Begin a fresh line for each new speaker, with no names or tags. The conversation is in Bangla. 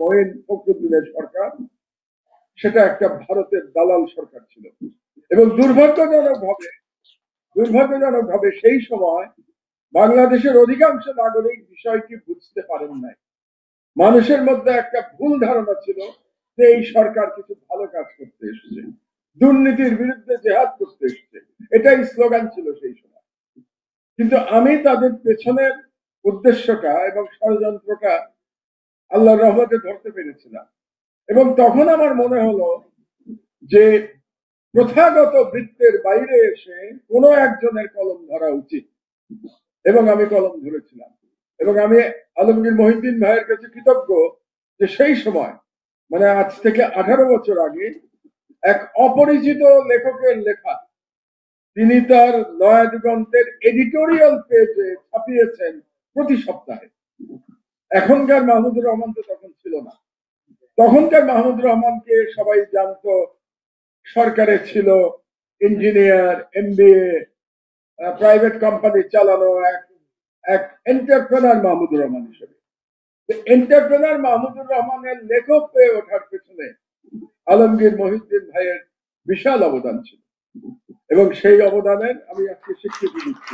মঈন ফখরুদ্দিনের সরকার, সেটা একটা ভারতের দালাল সরকার ছিল। এবং দুর্ভাগ্যজনক ভাবে সেই সময় বাংলাদেশের অধিকাংশ নাগরিক বিষয়টি বুঝতে পারেন নাই। মানুষের মধ্যে একটা ভুল ধারণা ছিল যে এই সরকার কিছু ভালো কাজ করতে এসেছে, দুর্নীতির বিরুদ্ধে জেহাদ করতে এসেছে, এটাই স্লোগান ছিল সেই সময়। কিন্তু আমি তাদের পেছনের উদ্দেশ্যটা এবং ষড়যন্ত্রটা আল্লাহর রহমতে ধরতে পেরেছিলাম। এবং তখন আমার মনে হলো যে প্রথাগত বৃত্তের বাইরে এসে কোনো একজনের কলম ধরা উচিত, এবং আমি কলম ধরেছিলাম। এবং আমি আলমগীর মহিউদ্দিন ভাইয়ের কাছে কৃতজ্ঞ যে সেই সময়, মানে আজ থেকে 18 বছর আগে, এক অপরিচিত লেখকের লেখা তিনি তার নয়া দিগন্তের এডিটোরিয়াল পেজে ছাপিয়েছেন প্রতি সপ্তাহে। এখনকার মাহমুদুর রহমান তো তখন ছিল না। তখনকার মাহমুদুর রহমানকে সবাই জানতো, সরকারে ছিল, ইঞ্জিনিয়ার, এমবিএ, প্রাইভেট কোম্পানি চালানো এক এন্টারপ্রেনার মাহমুদুর রহমান হিসেবে। এন্টারপ্রেনার মাহমুদুর রহমানের লেখক হয়ে ওঠার পেছনে আলমগীর মহিউদ্দিন ভাইয়ের বিশাল অবদান ছিল, এবং সেই অবদানের আমি আজকে স্বীকৃতি দিচ্ছি।